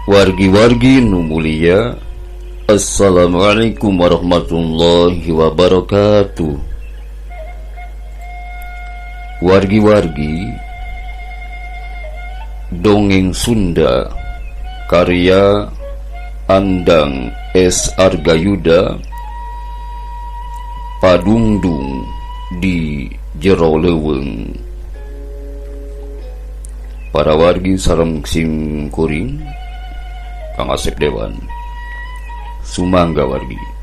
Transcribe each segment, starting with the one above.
Wargi-wargi nu mulia, Assalamualaikum warahmatullahi wabarakatuh. Wargi-wargi, dongeng Sunda karya Andang S. Argayuda, Padungdung di Jero Leuweung. Para wargi sareng sim kuring Kang Asep Dewan, sumangga wargi.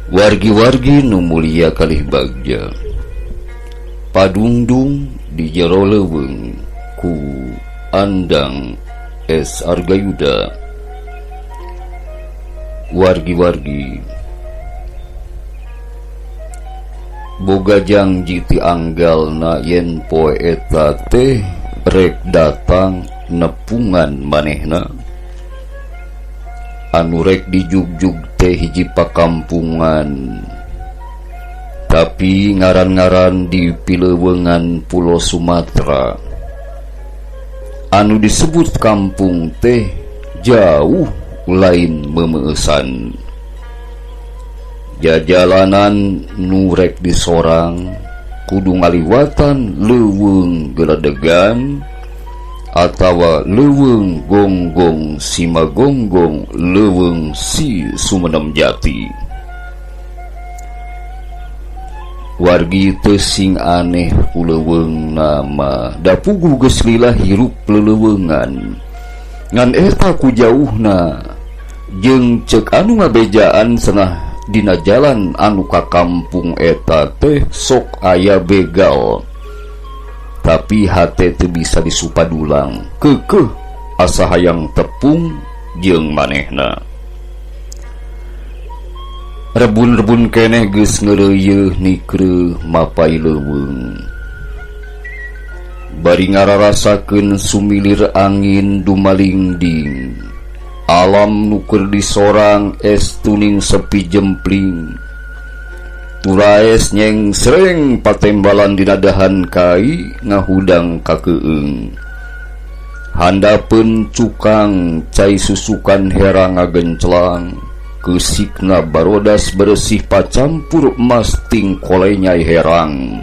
Wargi-wargi nu mulia kalih bagja, Padungdung di Jero Leuweung ku Andang S. Argayuda. Wargi-wargi, boga janji ti anggalna yen poe eta teh rek datang nepungan manehna, anu rek dijugjug teh hiji pakampungan, tapi ngaran-ngaran di Pileuweungan Pulo Sumatera, anu disebut kampung teh jauh lain memeusan. Jajalanan nu rek disorang kudu ngaliwatan leuweung geledegan atawa leuweung gonggong si magonggong leuweung si Sumenem Jati. Wargi teu sing aneh ku leuweung nama da puguh geus lila hirup leleuweungan ngan eta ku jauhna jeung ceuk anu ngabejaan cenah dina jalan anu ka kampung eta teh sok aya begal, tapi hate teu bisa disupadulang, keukeuh asa hayang tepung jeung manehna. Rebun-rebun keneh geus ngeureuyeuh nikreuh mapai leuweung, bari ngararasakeun sumilir angin dumalingding, alam nu keur disorang es tuning sepi jempling, turaes nyeng sreng patembalan dina dahan kai ngahudang kakeueung, handapeun cukang cai susukan herang ngagenclang, keusikna barodas bersih pacampur emas ting kolenya herang,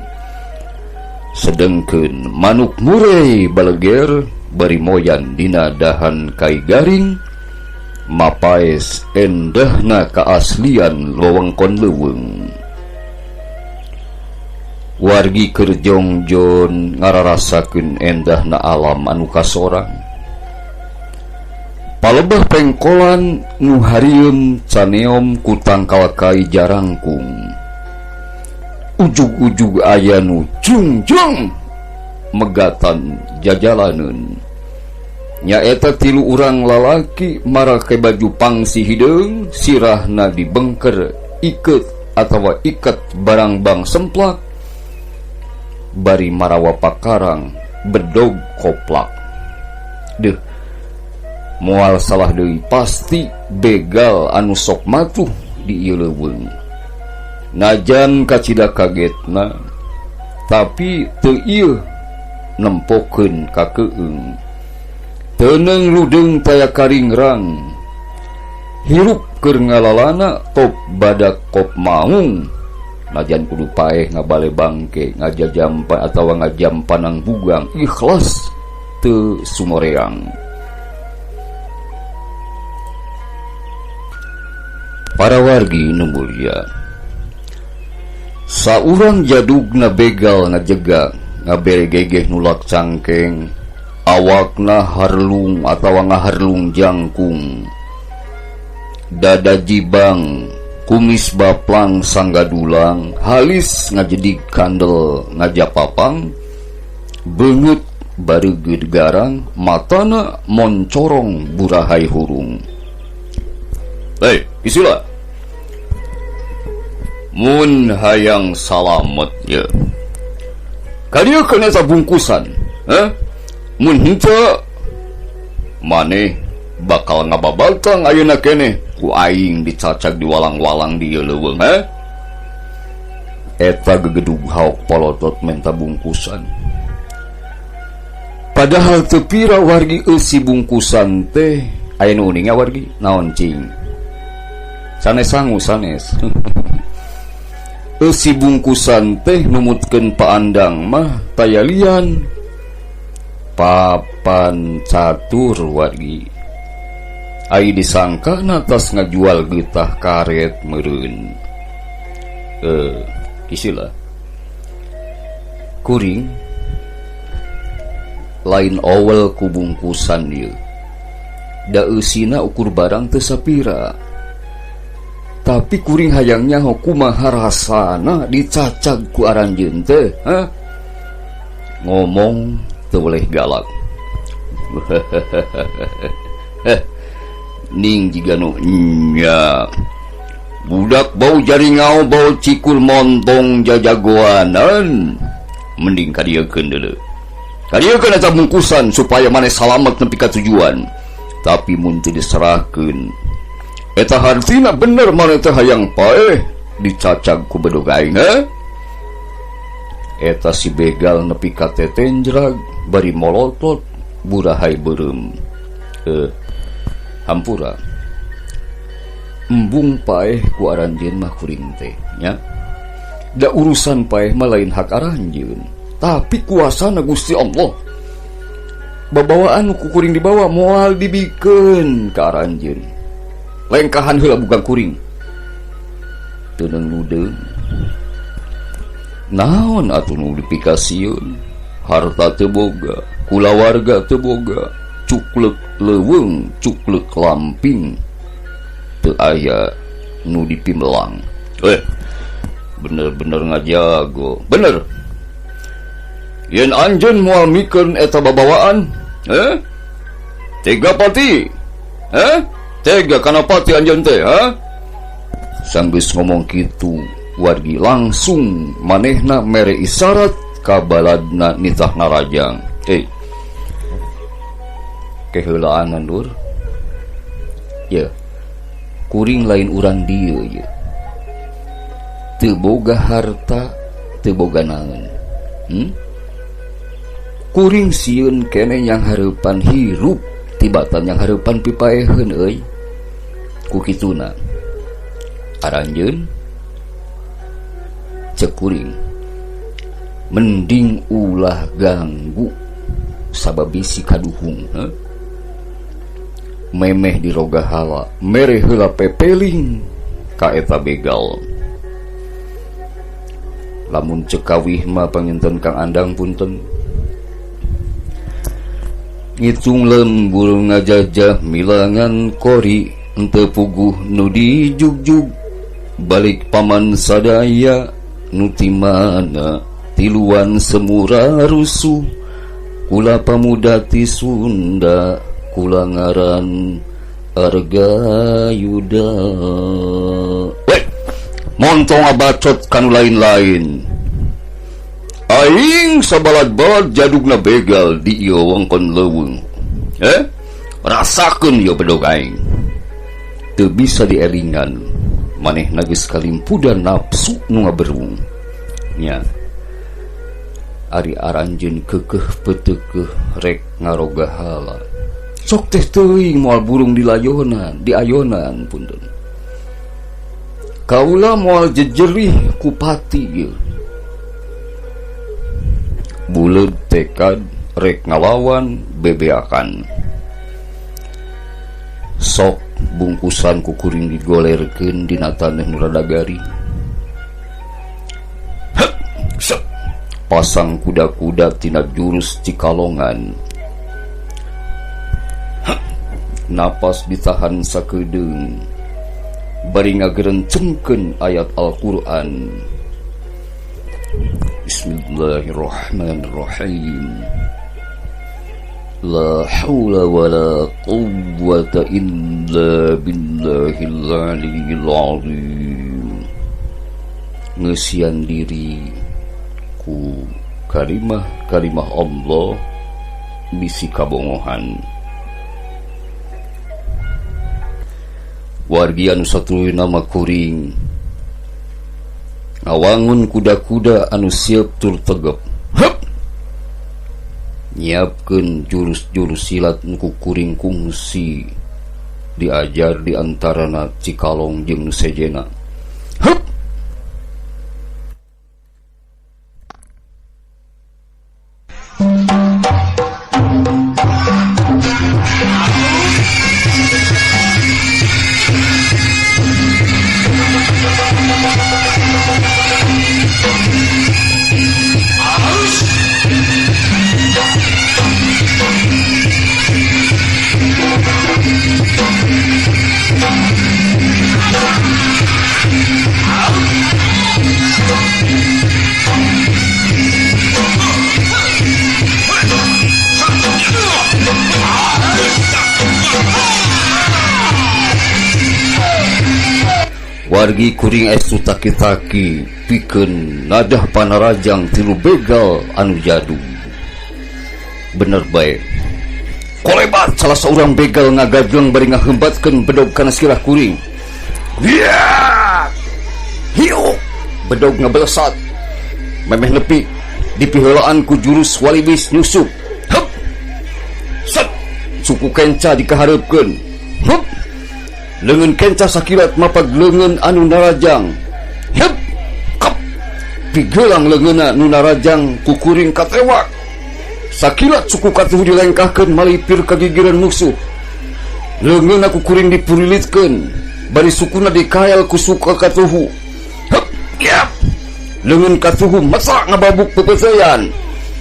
sedengkeun manuk murey baleger bari moyan dina dahan kai garing, mapaes endahna kaaslian wewengkon leuweung. Wargi keur jongjon ngararasakeun endahna alam anu kasorang, palebah pengkolan nu harieum caneom ku tangkal kai jarangkung, ujug-ujug aya nu jung-jung megatan jajalaneun, nyaeta 3 urang lalaki marake baju pangsi hideung, sirahna dibengker iket atawa iket barang bang semplak, bari marawa pakarang bedog koplak. Deuh, moal salah deui pasti begal anu sok matuh di ieu leuweung. Najan kacida kagetna, tapi teu ieu nempokeun kakeueung. Teuneng ludeng taya karingrang, hirup keur ngalalana top badak kop maung, najan kudu paeh ngabale bangke ngajajampan atawa ngajampanang bugang, ikhlas teu sumoreang. Para wargi nu mulia, saurang jadugna begal ngajega ngabere gegeh nulak cangkeng, awakna harlung atawa ngaharlung jangkung, dada jibang, kumis baplang sanggadulang, halis ngajedik kandel ngajapapang, beungeut bareugeuh garang, matana moncorong burahay hurung. Isilah mun hayang salamet ya. Kadieu kena sabungkusan, mun henteu maneh bakal ngababaltang ayeuna keneh ku aing dicacag di walang-walang di leuweung. Eta gegedug haok polotot menta bungkusan. Padahal teu pira wargi eusi bungkusan teh aya nu uninga wargi naon cing. Sanes sangu sanes. Eusi bungkusan teh numutkeun paandang mah tayalian papan catur wargi. Ai disangka natas ngajual getah karet meureun. Isilah kuring lain awal ku bungkusan dieu. Da eusina ukur barang teu sapira. Tapi kuring hayangnya kumaha rasana dicacag ku aranjeun teh, ngomong teu boleh galak. Ning jiga nu nya budak bau jaringau bau cikul montong jajagoanan mending kadiekeun deuleu. Kadiekeun eta bungkusan supaya maneh salamet nepi ka tujuan. Tapi mun teu diserahkeun eta hartina bener maneh teh hayang paeh dicacag ku bedog aing. Eta si begal nepi ka tetenjrag bari molotot burahay beureum. Hampura embung paeh ku aranjeun mah kuring teh nya. Da urusan paeh mah lain hak aranjeun, tapi kuasana Gusti Allah. Babawaan ku kuring dibawa moal dibikeun ka aranjeun. Lengkahan heula bukan kuring. Teu ludeung. Naon atuh nu dipikasieun? Harta teu boga, kulawarga teu boga, cuklek leuweung, cuklek lamping, teu aya nu dipimelang. Bener-bener ngajago, bener. Yen anjeun moal mikeun eta babawaan, tega pati, tega kana pati anjeun teh, Sanggeus ngomong kitu, wargi langsung manehna mere isyarat ka baladna nitahna rajang. Keheulaan Lur. Ya. Kuring lain urang dieu ye. Teu boga harta, teu boga naon. Kuring sieun keneh yang hareupan hirup, tibatan yang hareupan pipaeheun euy. Ku kituna aranjeun cek kuring mending ulah ganggu sababisi kaduhung, memeh di roga hala mere heula pepeling ka eta begal. Lamun cekawih mah panginten Kang Andang punten. Ngitung lembur ngajajah milangan kori henteu puguh nu dijugjug balik paman sadaya nu ti mana tiluan semura rusuh kula pamuda ti Sunda kula ngaran Argayuda. Montong abacot kanu lain-lain. Aing sabalad-balad jadugna begal di ieu wengkon leuweung. Rasakeun ieu bedog aing. Teu bisa dielingan. Manehna geus kalimpudan nafsu nu ngaberung. Nya. Ari aranjeun keukeuh peuteukeuh rek ngaroga hala. Sok teh teuing moal burung di layonan, di ayonan punten. Kaula moal jejerih ku pati ieu. Buleud tekad rek ngalawan bebeakan. Sok bungkusan ku kuring digolerkeun dina taneuh nu rada garing. Pasang kuda-kuda tina jurus Cikalongan napas ditahan sakedeung bari ngagerencengkeun ayat Al-Qur'an. Bismillahirrahmanirrahim. La haula wala quwwata illa billahil aliyyil azim. Ngesian diri ku kalimah Allah bisi kabongohan. Wargi anu satuluy nama kuring ngawangun kuda-kuda anu siap tur tegep. Hup! Nyiapkeun jurus-jurus silat nu kuring kungsi diajar di antarana Cikalong jeung Sejena. Hup! Wargi kuring estu taki-taki pikeun nadah panarajang tilu begal anu jadu. Bener bae. Kolebat salah seorang begal ngagajleng bari ngahembatkeun bedog kana sirah kuring. Liat! Hiu! Bedog ngabelesat. Memeh nepi dipiheulaan ku jurus walibis nyusup. Hup! Set! Suku kenca dikahareupkeun. Hup! Leungeun kenca sakilat mapag leungeun anu narajang. Hup! Kap! Pigelang leungeunna nu narajang ku kuring katewak. Sakilat suku katuhu dilengkahkeun malipir kagigireun musuh. Leungeunna ku kuring dipurilitkeun bari sukuna dikael ku suku katuhu. Hup! Kiap! Leungeun katuhu mesak ngababuk pepeuseyan.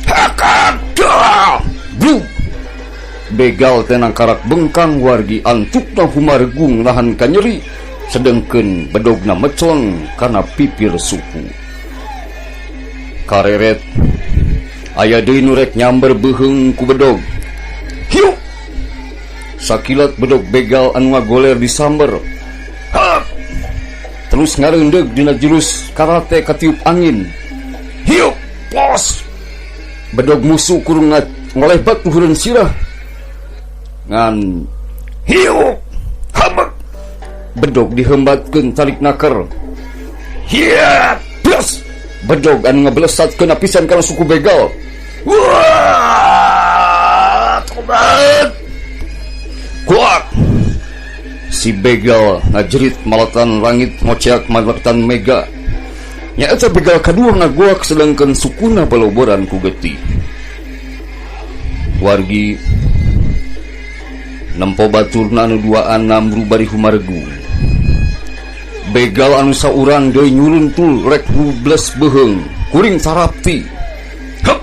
Hakadah! Blub! Begal tenang karak bengkang wargi antukna humargung nahan kanyeri sedengkeun bedogna meceleng karena pipir suku. Kareret aya deui nu rek nyamber beuheung ku bedog. Hiu! Sakilat bedog begal anu ngagoler disamber. Hap! Terus ngareundeg dina jurus karate katiup angin. Hiu! Pos! Bedog musuh kurung ngolebat luhureun sirah. Ngan hiu habek bedog dihembatkeun tarik naker. Hiat plus bedog anu ngablesatkeun apisan kana suku begal. Wah tobat kuat si begal ngajerit malatan langit ngoceak malatan mega. Nyaeta begal kadua ngagoak sedengkeun sukuna baloboran ku getih. Wargi nempo baturna anu duaan namru bari humargu. Begal anu saurang deui nyuruntul rek rubles beuheung kuring sarapti. Hup!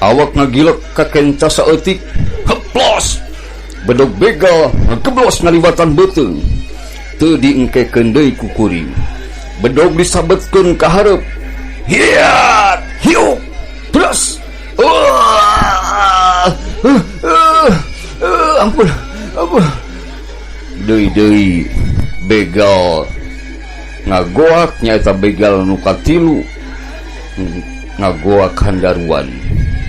Awak ngagilek ka kenca saeutik. Heplos! Bedog begal ngageblos ngalibatan beuteung. Teu diengkekeun deui ku kuring. Bedog disabetkeun ka hareup. Hiat! Hiup! Plus! Ampun. Deui begal ngagoak nyaeta begal nu katilu ngagoak handaruan.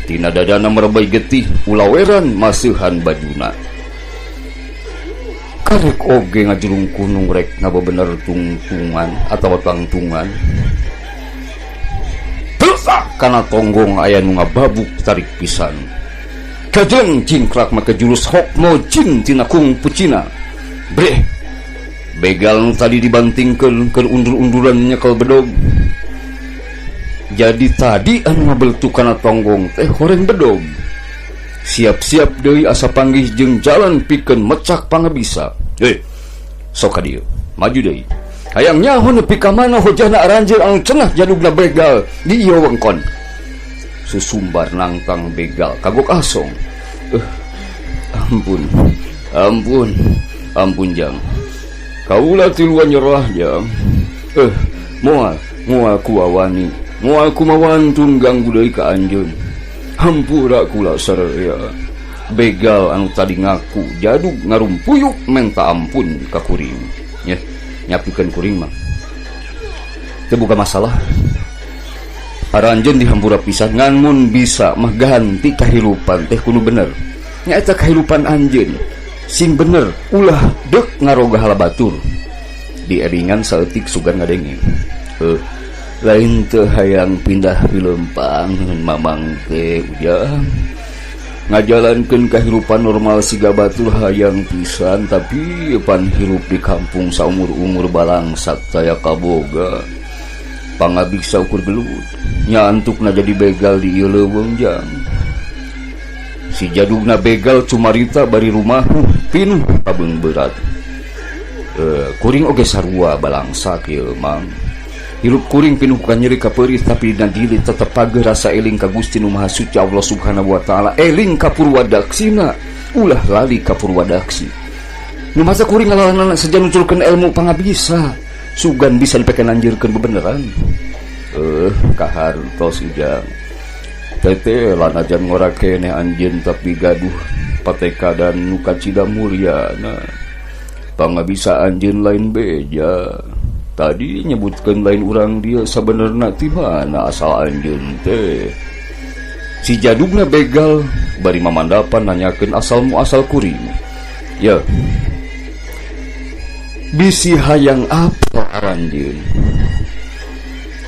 Tina dadana merebay getih ulaweran maseuhan baduna. Karek oge ngajulung kunung rek ngabebener tungtungan atawa tangtungan. Tersak kana tonggong aya nu ngababuk tarik pisan. Kajeng cingkrak make jurus hokmo jin tina kungfu Cina. Breh. Begal nu tadi dibantingkeun keur undur-unduran nyekel bedog. Jadi tadi anu ngabeltu kana tonggong teh horeng bedog. Siap-siap deui asa panggih jeung jalan pikeun mecak pangabisa. Sok ka dieu. Maju deui. Hayang nyaho nepi ka mana hojahna aranjeun anu cenah jadugna begal di ieu wengkon. Susumbar nangtang begal kagok asong. Ampun. Ampun jang, kaulah tiluan nyerah jang. Moal kuawani, moal kumawantun ganggu deui ka anjeun. Hampura kula sararea begal anu tadi ngaku jadug ngarumpuyuk minta ampun ka kuring. Nya nyapikeun kuring mah teu boga masalah. Aranjeun dihampura pisan ngan mun bisa mah ganti kahirupan teh kudu bener. Nya eta kahirupan anjeun sing bener ulah deuk ngaroga halabatur. Dieringan saeutik sugan ngadenge. Lain teu hayang pindah pilempang mamang teh ujang ngajalankeun kahirupan normal siga batur hayang pisan, tapi pan hirup di kampung saumur-umur balang sataya kaboga pangabiksa ukur gelut nya antukna jadi begal di ieu leuweung jang. Si jadugna begal cumarita bari rumah pinuh pabeung berat. Kuring oge sarua balangsa kieu mang. Hirup kuring pinuh ka nyeri ka peurih, tapi dina diri tetep pager rasa eling ka Gusti Nu Maha Suci Allah Subhanahu wa taala, eling ka purwadaksina ulah lali ka purwadaksi. Nu masa kuring ngalawan sejan nuculkeun ilmu pangabisa sugan bisa dipake nanjeurkeun bebeneran. Kahartos ujang tete lanajan ngora keneh anjeun tapi gaduh pateka dan nuka cida mulyana. Pangabisa anjeun lain beja. Tadi nyebutkeun lain urang dia sabenerna ti mana asal anjeun teh. Si jadugna begal bari mamandapan nanyakeun asal muasal kuring. Ya. Bisi hayang apa aranjeun?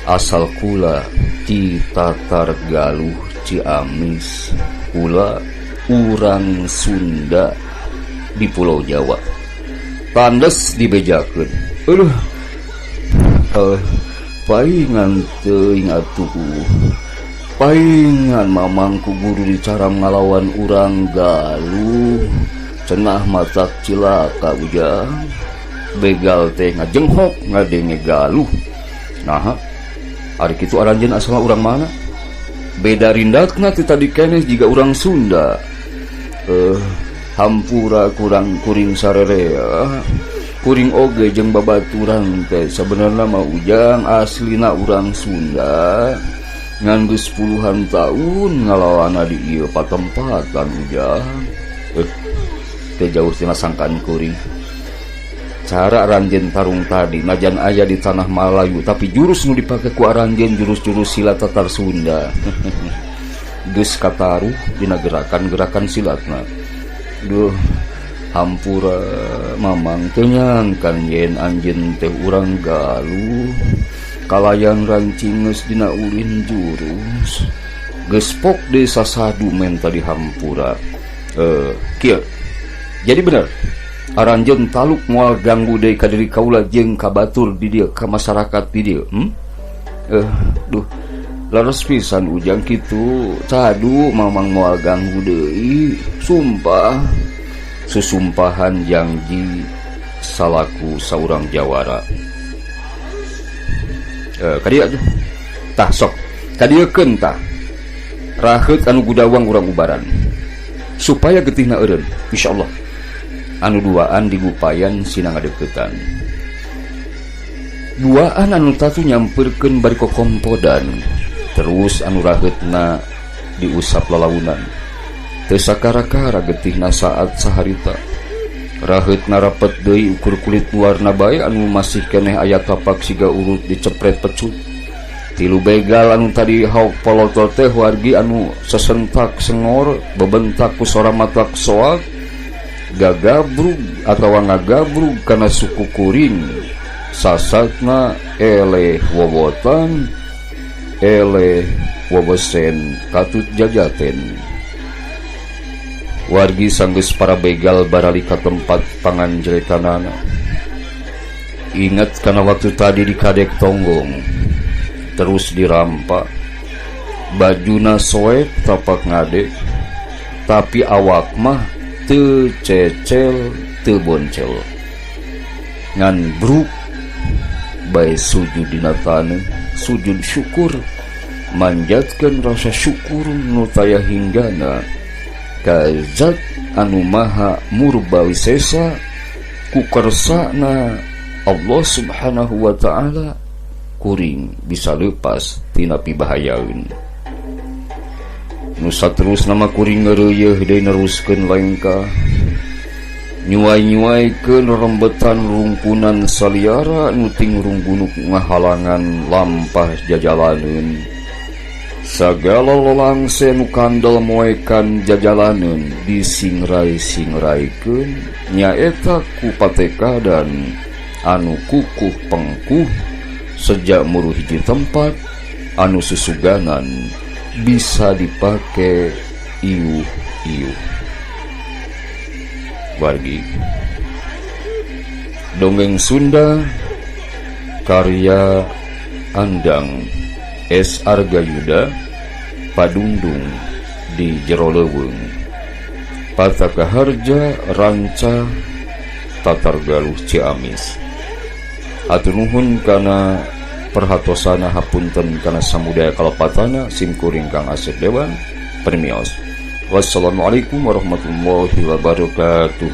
Asal kula ti Tatar Galuh Ciamis. Kula urang Sunda di Pulau Jawa. Tandes dibejakeun. Paingan teuing atuh. Paingan mamangku guru dicaram ngalawan urang Galuh. Cenah matak cilaka ujang. Begal teh ngajenghok ngadenge Galuh. Nah, ari kitu aranjeun asal urang mana? Beda rindakna ti tadi keneh jiga urang Sunda. Hampura kuring sararea. Kuring oge jeung babaturan teh sabenerna mah ujang aslina urang Sunda ngan geus puluhan taun ngalawana di ieu patempatan ujang. Teh jauh tina sangkaan kuring. Cara aranjeun tarung tadi najan aya di tanah Malayu, tapi jurus nu dipake ku aranjeun jurus-jurus silat Tatar Sunda. Geus kataruh dina gerakan-gerakan silatna. Duh, hampura mamang teu nyangkan yen anjeun teh urang Galuh kalayang rancing geus dina ulin jurus geus pok desa sadu men tadi hampura. Kieu jadi bener aranjeun taluk moal ganggu deui ka diri kaula jeung ka batur di dieu ka masyarakat di dieu. Duh laras pisan ujang kitu sadu mamang moal ganggu deui sumpah susumpahan janji salaku saurang jawara. Kadieu tah sok kadiekeun tah raheut anu gudawang urang ubaran supaya getihna eureun insyaallah anu duaan digupayan sina ngadeuketan. Duaan anu tatu nyamperkeun bari kokompodan terus anu raheutna diusap lalaunan. Teu sakara-kara getihna saat saharita. Raheutna rapet deui ukur kulit luarna bae anu masih keneh aya tapak siga urut dicepret pecut. Tilu begal anu tadi hauk polotol teh wargi anu sesentak sengor bebentak ku sora matak soak gagabrug atawa ngagabrug kana suku kuring. Sasatna eleh wowotan eleh wobesen katut jajaten. Wargi sanggeus para begal barali ka tempat panganjretanana. Ingat kana waktu tadi di kadek tonggong terus dirampak. Bajuna soek tapak ngade, tapi awak mah teu cecel teu boncel. Ngan bruk bae sujud dina taneuh, sujud syukur, manjatkeun rasa syukur nu taya hinggana ka Zat anu maha murbawisesa ku kersana Allah subhanahu wa ta'ala kuring bisa lepas tina pibahayaeun. Nu saterus nama kuring ngeureuyeun deui neruskeun lengkah nyuai-nyuaikeun rembetan rungkunan saliara nu tingrung gunuk ngahalangan lampah jajalaneun. Sagala lelangse nu kandel moekan jajalaneun disingrai-singraikeun nyaeta ku patekadan anu kukuh pengkuh sejak muruh hiji tempat anu susuganan bisa dipake iuh-iuh. Wargi Dongeng Sunda karya Andang S. Argayuda padundung di Jero Leuweung Patakaharja Ranca Tatargaluh Ciamis. Hatur nuhun kana perhatosana hapunten kana samudaya kalepatana simkuring Kang Asep Dewan permios. Wassalamualaikum warahmatullahi wabarakatuh.